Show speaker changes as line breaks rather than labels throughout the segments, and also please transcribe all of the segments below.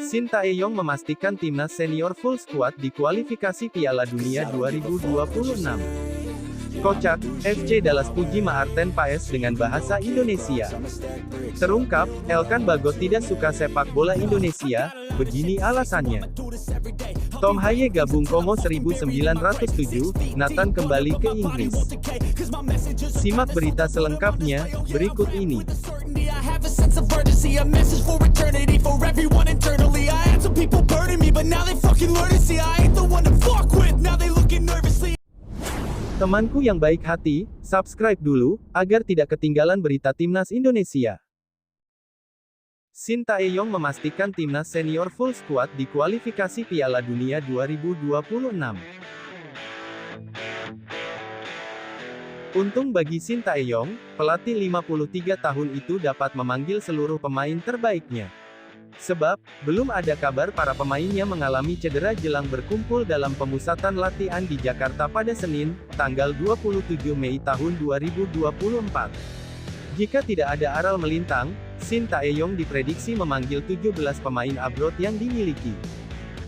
Shin Tae-yong memastikan timnas senior full squad di kualifikasi Piala Dunia 2026. Kocak, FC Dallas puji Maarten Paes dengan bahasa Indonesia. Terungkap, Elkan Bagot tidak suka sepak bola Indonesia, begini alasannya. Tom Haye gabung Como 1907, Nathan kembali ke Inggris. Simak berita selengkapnya, berikut ini. Temanku yang baik hati, subscribe dulu, agar tidak ketinggalan berita timnas Indonesia. Shin Tae-yong memastikan timnas senior full squad di kualifikasi Piala Dunia 2026. Untung bagi Shin Tae-yong, pelatih 53 tahun itu dapat memanggil seluruh pemain terbaiknya. Sebab, belum ada kabar para pemainnya mengalami cedera jelang berkumpul dalam pemusatan latihan di Jakarta pada Senin, tanggal 27 Mei tahun 2024. Jika tidak ada aral melintang, Shin Tae-yong diprediksi memanggil 17 pemain abroad yang dimiliki.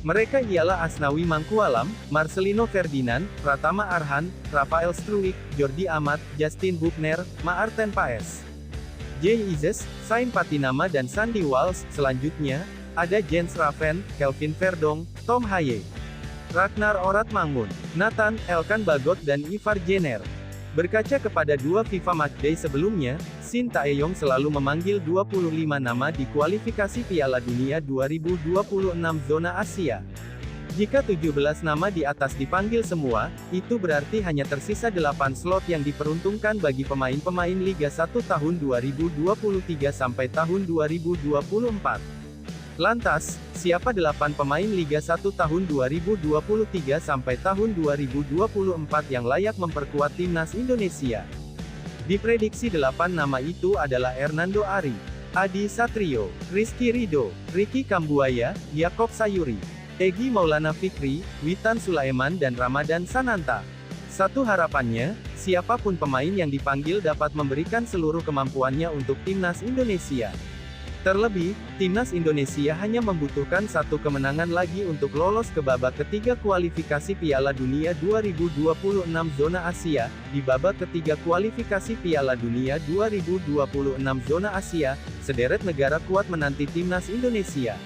Mereka ialah Asnawi Mangkualam, Marcelino Ferdinand, Pratama Arhan, Rafael Struijk, Jordi Amat, Justin Hubner, Maarten Paes, Jay Ises, Sain Patinama dan Sandy Walsh. Selanjutnya, ada Jens Raven, Kelvin Verdong, Tom Haye, Ragnar Oratmangun, Nathan, Elkan Bagot dan Ivar Jenner. Berkaca kepada dua FIFA Matchday sebelumnya, Shin Tae-yong selalu memanggil 25 nama di kualifikasi Piala Dunia 2026 zona Asia. Jika 17 nama di atas dipanggil semua, itu berarti hanya tersisa 8 slot yang diperuntukkan bagi pemain-pemain Liga 1 tahun 2023 sampai tahun 2024. Lantas, siapa 8 pemain Liga 1 tahun 2023 sampai tahun 2024 yang layak memperkuat timnas Indonesia? Diprediksi 8 nama itu adalah Hernando Ari, Adi Satrio, Rizky Ridho, Ricky Kambuaya, Yakob Sayuri, Egy Maulana Fikri, Witan Sulaiman dan Ramadan Sananta. Satu harapannya, siapapun pemain yang dipanggil dapat memberikan seluruh kemampuannya untuk timnas Indonesia. Terlebih, timnas Indonesia hanya membutuhkan satu kemenangan lagi untuk lolos ke babak ketiga kualifikasi Piala Dunia 2026 zona Asia. Di babak ketiga kualifikasi Piala Dunia 2026 zona Asia, sederet negara kuat menanti timnas Indonesia.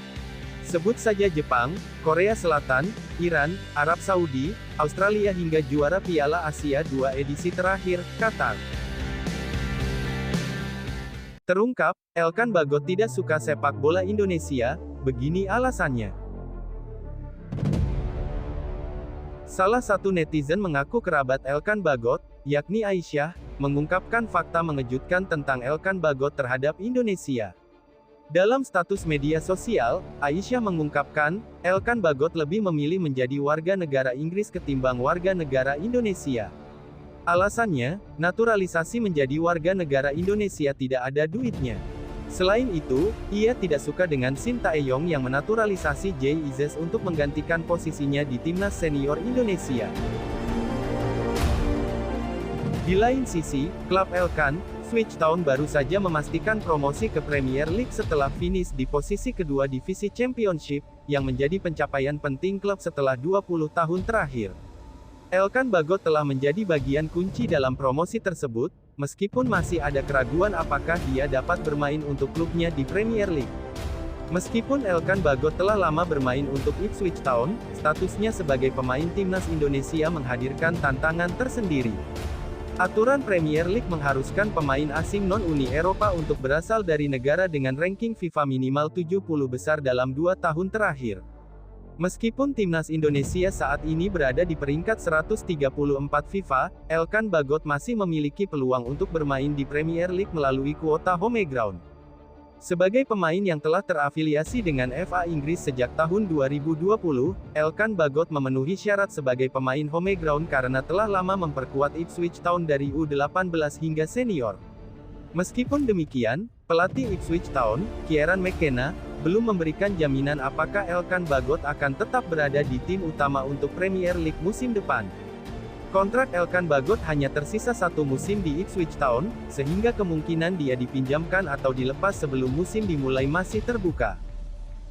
Sebut saja Jepang, Korea Selatan, Iran, Arab Saudi, Australia hingga juara Piala Asia 2 edisi terakhir, Qatar. Terungkap, Elkan Bagot tidak suka sepak bola Indonesia, begini alasannya. Salah satu netizen mengaku kerabat Elkan Bagot, yakni Aisyah, mengungkapkan fakta mengejutkan tentang Elkan Bagot terhadap Indonesia. Dalam status media sosial, Aisyah mengungkapkan, Elkan Bagot lebih memilih menjadi warga negara Inggris ketimbang warga negara Indonesia. Alasannya, naturalisasi menjadi warga negara Indonesia tidak ada duitnya. Selain itu, ia tidak suka dengan Shin Tae-yong yang menaturalisasi Jay Ises untuk menggantikan posisinya di timnas senior Indonesia. Di lain sisi, klub Elkan, Ipswich Town baru saja memastikan promosi ke Premier League setelah finish di posisi kedua divisi Championship, yang menjadi pencapaian penting klub setelah 20 tahun terakhir. Elkan Bagot telah menjadi bagian kunci dalam promosi tersebut, meskipun masih ada keraguan apakah dia dapat bermain untuk klubnya di Premier League. Meskipun Elkan Bagot telah lama bermain untuk Ipswich Town, statusnya sebagai pemain timnas Indonesia menghadirkan tantangan tersendiri. Aturan Premier League mengharuskan pemain asing non-Uni Eropa untuk berasal dari negara dengan ranking FIFA minimal 70 besar dalam 2 tahun terakhir. Meskipun timnas Indonesia saat ini berada di peringkat 134 FIFA, Elkan Bagot masih memiliki peluang untuk bermain di Premier League melalui kuota home ground. Sebagai pemain yang telah terafiliasi dengan FA Inggris sejak tahun 2020, Elkan Bagot memenuhi syarat sebagai pemain home ground karena telah lama memperkuat Ipswich Town dari U18 hingga senior. Meskipun demikian, pelatih Ipswich Town, Kieran McKenna, belum memberikan jaminan apakah Elkan Bagot akan tetap berada di tim utama untuk Premier League musim depan. Kontrak Elkan Bagot hanya tersisa 1 musim di Ipswich Town, sehingga kemungkinan dia dipinjamkan atau dilepas sebelum musim dimulai masih terbuka.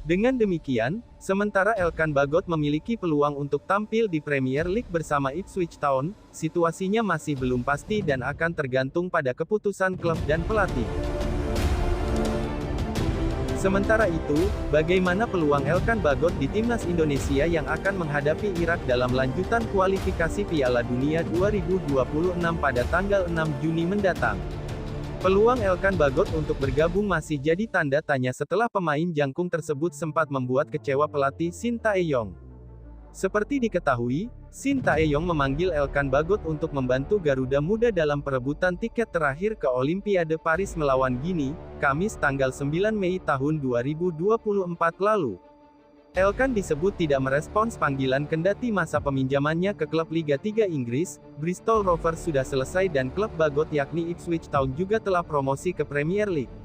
Dengan demikian, sementara Elkan Bagot memiliki peluang untuk tampil di Premier League bersama Ipswich Town, situasinya masih belum pasti dan akan tergantung pada keputusan klub dan pelatih. Sementara itu, bagaimana peluang Elkan Bagot di timnas Indonesia yang akan menghadapi Irak dalam lanjutan kualifikasi Piala Dunia 2026 pada tanggal 6 Juni mendatang? Peluang Elkan Bagot untuk bergabung masih jadi tanda tanya setelah pemain jangkung tersebut sempat membuat kecewa pelatih Shin Tae-yong. Seperti diketahui, Shin Tae-yong memanggil Elkan Bagot untuk membantu Garuda Muda dalam perebutan tiket terakhir ke Olimpiade Paris melawan Guinea, Kamis tanggal 9 Mei tahun 2024 lalu. Elkan disebut tidak merespons panggilan kendati masa peminjamannya ke klub Liga 3 Inggris, Bristol Rovers sudah selesai dan klub Bagot yakni Ipswich Town juga telah promosi ke Premier League.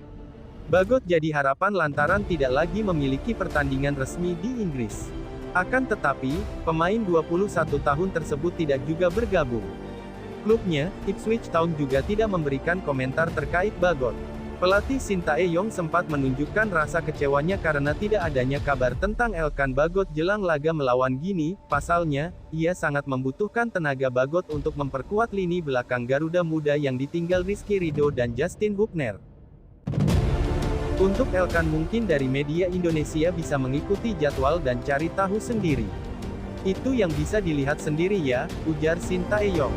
Bagot jadi harapan lantaran tidak lagi memiliki pertandingan resmi di Inggris. Akan tetapi, pemain 21 tahun tersebut tidak juga bergabung. Klubnya, Ipswich Town juga tidak memberikan komentar terkait Bagot. Pelatih Shin Tae-yong sempat menunjukkan rasa kecewanya karena tidak adanya kabar tentang Elkan Bagot jelang laga melawan Guinea. Pasalnya, ia sangat membutuhkan tenaga Bagot untuk memperkuat lini belakang Garuda Muda yang ditinggal Rizky Ridho dan Justin Hubner. Untuk Elkan mungkin dari media Indonesia bisa mengikuti jadwal dan cari tahu sendiri. Itu yang bisa dilihat sendiri ya, ujar Shin Tae-yong.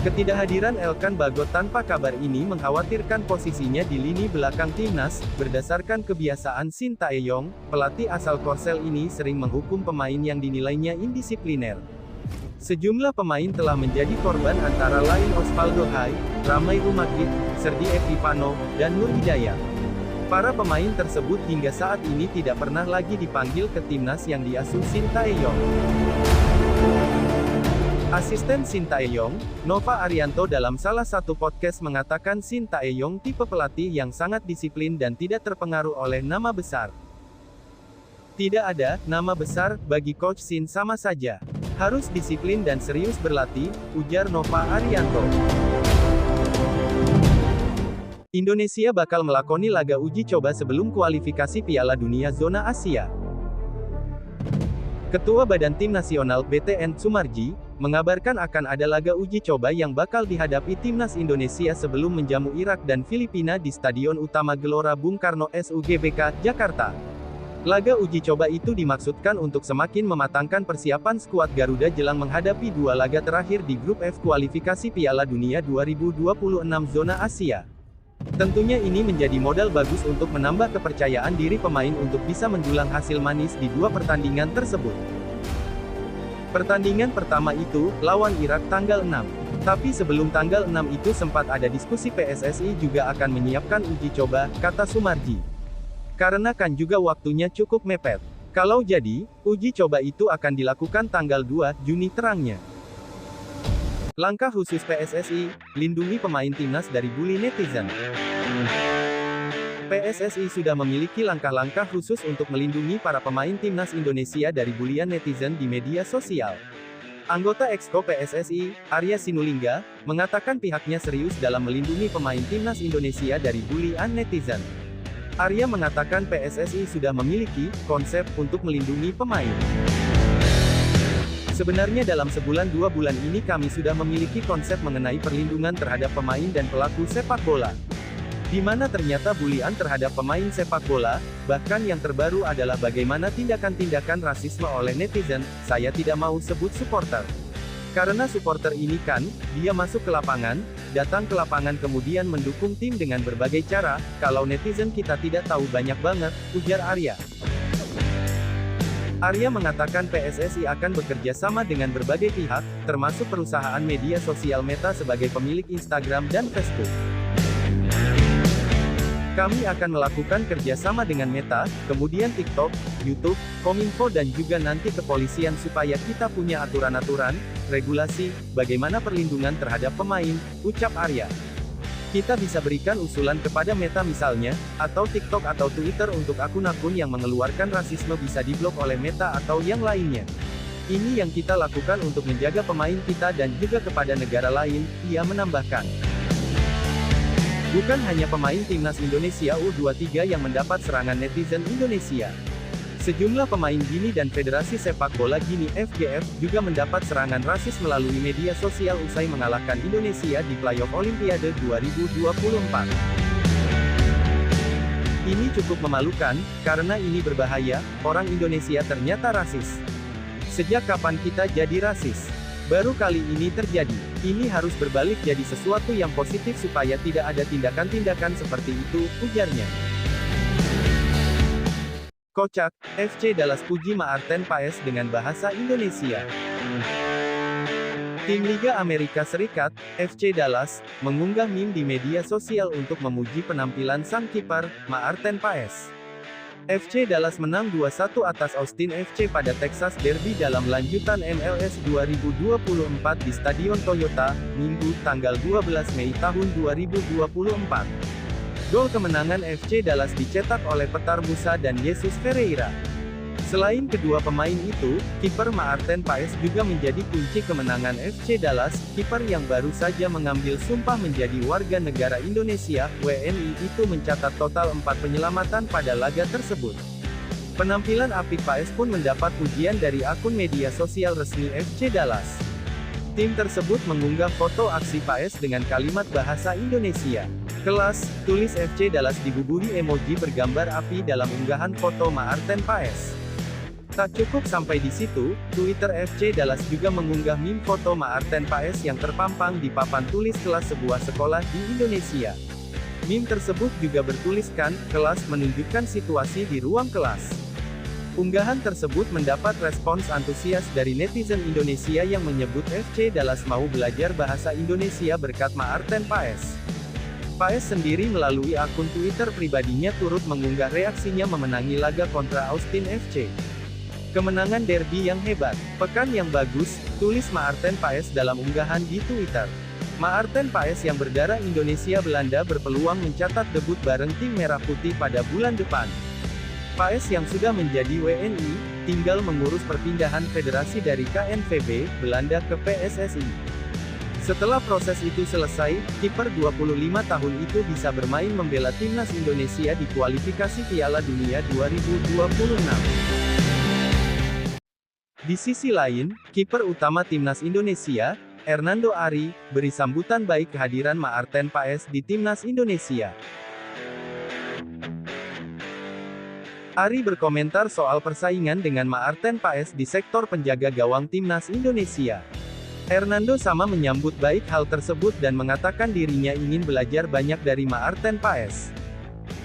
Ketidakhadiran Elkan Bagot tanpa kabar ini mengkhawatirkan posisinya di lini belakang timnas. Berdasarkan kebiasaan Shin Tae-yong, pelatih asal Korsel ini sering menghukum pemain yang dinilainya indisipliner. Sejumlah pemain telah menjadi korban antara lain Osvaldo Hai, Ramai Rumakit, Serdi Epifano, dan Nur Hidayat. Para pemain tersebut hingga saat ini tidak pernah lagi dipanggil ke timnas yang diasuh Shin Tae-yong. Asisten Shin Tae-yong, Nova Arianto dalam salah satu podcast mengatakan Shin Tae-yong tipe pelatih yang sangat disiplin dan tidak terpengaruh oleh nama besar. Tidak ada nama besar bagi Coach Shin, sama saja. Harus disiplin dan serius berlatih, ujar Nova Arianto. Indonesia bakal melakoni laga uji coba sebelum kualifikasi Piala Dunia Zona Asia. Ketua Badan Tim Nasional BTN Sumarji, mengabarkan akan ada laga uji coba yang bakal dihadapi Timnas Indonesia sebelum menjamu Irak dan Filipina di Stadion Utama Gelora Bung Karno SUGBK, Jakarta. Laga uji coba itu dimaksudkan untuk semakin mematangkan persiapan skuad Garuda jelang menghadapi dua laga terakhir di Grup F kualifikasi Piala Dunia 2026 Zona Asia. Tentunya ini menjadi modal bagus untuk menambah kepercayaan diri pemain untuk bisa mendulang hasil manis di dua pertandingan tersebut. Pertandingan pertama itu, lawan Irak tanggal 6. Tapi sebelum tanggal 6 itu sempat ada diskusi PSSI juga akan menyiapkan uji coba, kata Sumarji. Karena kan juga waktunya cukup mepet. Kalau jadi, uji coba itu akan dilakukan tanggal 2 Juni terangnya. Langkah khusus PSSI, lindungi pemain timnas dari bully netizen. PSSI sudah memiliki langkah-langkah khusus untuk melindungi para pemain timnas Indonesia dari bulian netizen di media sosial. Anggota Exco PSSI, Arya Sinulinga, mengatakan pihaknya serius dalam melindungi pemain timnas Indonesia dari bulian netizen. Arya mengatakan PSSI sudah memiliki konsep untuk melindungi pemain. Sebenarnya dalam sebulan 2 bulan ini kami sudah memiliki konsep mengenai perlindungan terhadap pemain dan pelaku sepak bola. Di mana ternyata bulian terhadap pemain sepak bola, bahkan yang terbaru adalah bagaimana tindakan-tindakan rasisme oleh netizen. Saya tidak mau sebut supporter. Karena supporter ini kan, dia masuk ke lapangan, datang ke lapangan kemudian mendukung tim dengan berbagai cara, kalau netizen kita tidak tahu banyak banget, ujar Arya. Arya mengatakan PSSI akan bekerja sama dengan berbagai pihak, termasuk perusahaan media sosial Meta sebagai pemilik Instagram dan Facebook. Kami akan melakukan kerjasama dengan Meta, kemudian TikTok, YouTube, Kominfo dan juga nanti kepolisian supaya kita punya aturan-aturan, regulasi, bagaimana perlindungan terhadap pemain, ucap Arya. Kita bisa berikan usulan kepada Meta misalnya, atau TikTok atau Twitter untuk akun-akun yang mengeluarkan rasisme bisa diblok oleh Meta atau yang lainnya. Ini yang kita lakukan untuk menjaga pemain kita dan juga kepada negara lain, ia menambahkan. Bukan hanya pemain timnas Indonesia U23 yang mendapat serangan netizen Indonesia. Sejumlah pemain Gini dan Federasi Sepak Bola Gini (FGF) juga mendapat serangan rasis melalui media sosial usai mengalahkan Indonesia di playoff Olimpiade 2024. Ini cukup memalukan, karena ini berbahaya, orang Indonesia ternyata rasis. Sejak kapan kita jadi rasis? Baru kali ini terjadi. Ini harus berbalik jadi sesuatu yang positif supaya tidak ada tindakan-tindakan seperti itu, ujarnya. Kocak, FC Dallas puji Maarten Paes dengan bahasa Indonesia. Tim Liga Amerika Serikat, FC Dallas, mengunggah meme di media sosial untuk memuji penampilan sang kiper, Maarten Paes. FC Dallas menang 2-1 atas Austin FC pada Texas Derby dalam lanjutan MLS 2024 di Stadion Toyota, Minggu, tanggal 12 Mei tahun 2024. Gol kemenangan FC Dallas dicetak oleh Petar Musa dan Jesus Ferreira. Selain kedua pemain itu, kiper Maarten Paes juga menjadi kunci kemenangan FC Dallas. Kiper yang baru saja mengambil sumpah menjadi warga negara Indonesia, WNI, itu mencatat total 4 penyelamatan pada laga tersebut. Penampilan apik Paes pun mendapat pujian dari akun media sosial resmi FC Dallas. Tim tersebut mengunggah foto aksi Paes dengan kalimat bahasa Indonesia. Kelas, tulis FC Dallas dibubuhi emoji bergambar api dalam unggahan foto Maarten Paes. Tak cukup sampai di situ, Twitter FC Dallas juga mengunggah meme foto Maarten Paes yang terpampang di papan tulis kelas sebuah sekolah di Indonesia. Meme tersebut juga bertuliskan, kelas menunjukkan situasi di ruang kelas. Unggahan tersebut mendapat respons antusias dari netizen Indonesia yang menyebut FC Dallas mau belajar bahasa Indonesia berkat Maarten Paes. Paes sendiri melalui akun Twitter pribadinya turut mengunggah reaksinya memenangi laga kontra Austin FC. Kemenangan derby yang hebat, pekan yang bagus, tulis Maarten Paes dalam unggahan di Twitter. Maarten Paes yang berdarah Indonesia Belanda berpeluang mencatat debut bareng tim Merah Putih pada bulan depan. Paes yang sudah menjadi WNI, tinggal mengurus perpindahan federasi dari KNVB, Belanda ke PSSI. Setelah proses itu selesai, kiper 25 tahun itu bisa bermain membela timnas Indonesia di kualifikasi Piala Dunia 2026. Di sisi lain, kiper utama timnas Indonesia, Hernando Ari, beri sambutan baik kehadiran Maarten Paes di timnas Indonesia. Ari berkomentar soal persaingan dengan Maarten Paes di sektor penjaga gawang timnas Indonesia. Hernando sama menyambut baik hal tersebut dan mengatakan dirinya ingin belajar banyak dari Maarten Paes.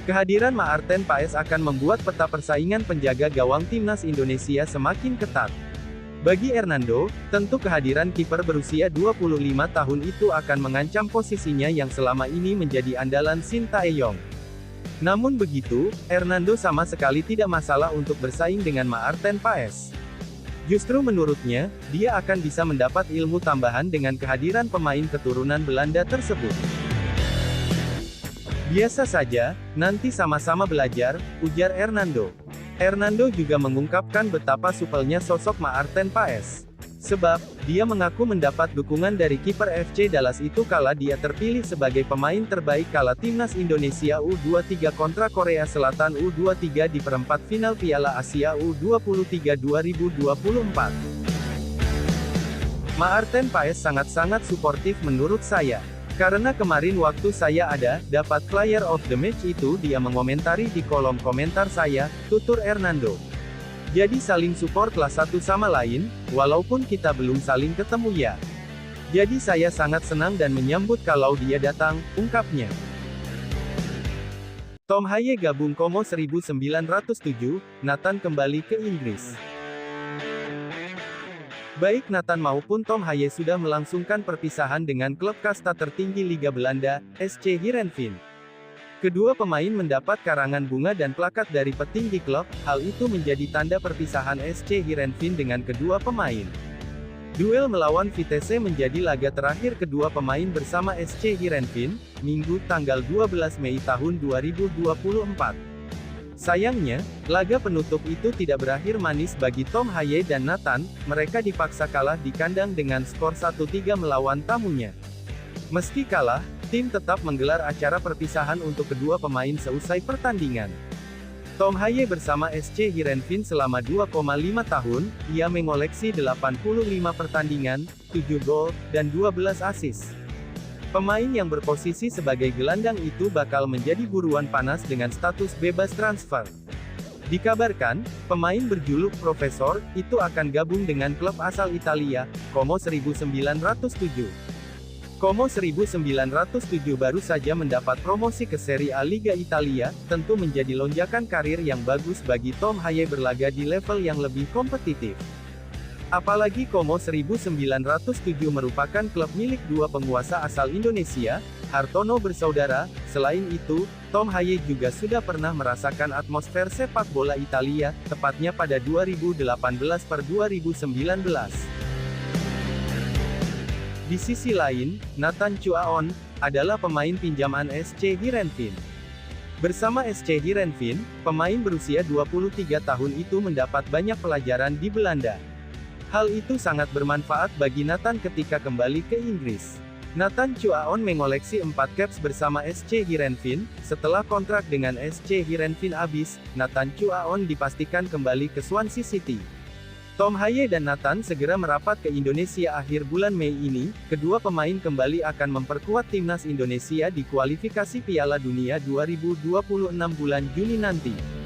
Kehadiran Maarten Paes akan membuat peta persaingan penjaga gawang timnas Indonesia semakin ketat. Bagi Hernando, tentu kehadiran kiper berusia 25 tahun itu akan mengancam posisinya yang selama ini menjadi andalan Shin Tae-yong. Namun begitu, Hernando sama sekali tidak masalah untuk bersaing dengan Maarten Paes. Justru menurutnya, dia akan bisa mendapat ilmu tambahan dengan kehadiran pemain keturunan Belanda tersebut. Biasa saja, nanti sama-sama belajar, ujar Hernando. Hernando juga mengungkapkan betapa supelnya sosok Maarten Paes. Sebab, dia mengaku mendapat dukungan dari kiper FC Dallas itu kala dia terpilih sebagai pemain terbaik kala timnas Indonesia U23 kontra Korea Selatan U23 di perempat final Piala Asia U23 2024. Maarten Paes sangat-sangat suportif menurut saya. Karena kemarin waktu saya dapat player of the match itu dia mengomentari di kolom komentar saya, tutur Hernando. Jadi saling support lah satu sama lain, walaupun kita belum saling ketemu ya. Jadi saya sangat senang dan menyambut kalau dia datang, ungkapnya. Tom Haye gabung Como 1907, Nathan kembali ke Inggris. Baik Nathan maupun Tom Haye sudah melangsungkan perpisahan dengan klub kasta tertinggi Liga Belanda, SC Heerenveen. Kedua pemain mendapat karangan bunga dan plakat dari petinggi klub, hal itu menjadi tanda perpisahan SC Heerenveen dengan kedua pemain. Duel melawan Vitesse menjadi laga terakhir kedua pemain bersama SC Heerenveen, Minggu tanggal 12 Mei tahun 2024. Sayangnya, laga penutup itu tidak berakhir manis bagi Tom Haye dan Nathan, mereka dipaksa kalah di kandang dengan skor 1-3 melawan tamunya. Meski kalah, tim tetap menggelar acara perpisahan untuk kedua pemain seusai pertandingan. Tom Haye bersama SC Heerenveen selama 2,5 tahun, ia mengoleksi 85 pertandingan, 7 gol, dan 12 assist. Pemain yang berposisi sebagai gelandang itu bakal menjadi buruan panas dengan status bebas transfer. Dikabarkan, pemain berjuluk Profesor, itu akan gabung dengan klub asal Italia, Como 1907. Como 1907 baru saja mendapat promosi ke Serie A Liga Italia, tentu menjadi lonjakan karir yang bagus bagi Tom Haye berlaga di level yang lebih kompetitif. Apalagi Como 1907 merupakan klub milik dua penguasa asal Indonesia, Hartono bersaudara. Selain itu, Tom Haye juga sudah pernah merasakan atmosfer sepak bola Italia, tepatnya pada 2018-2019. Di sisi lain, Nathan Chuaon adalah pemain pinjaman SC Heerenveen. Bersama SC Heerenveen, pemain berusia 23 tahun itu mendapat banyak pelajaran di Belanda. Hal itu sangat bermanfaat bagi Nathan ketika kembali ke Inggris. Nathan Chuaon mengoleksi 4 caps bersama SC Heerenveen. Setelah kontrak dengan SC Heerenveen habis, Nathan Chuaon dipastikan kembali ke Swansea City. Tom Haye dan Nathan segera merapat ke Indonesia akhir bulan Mei ini. Kedua pemain kembali akan memperkuat timnas Indonesia di kualifikasi Piala Dunia 2026 bulan Juni nanti.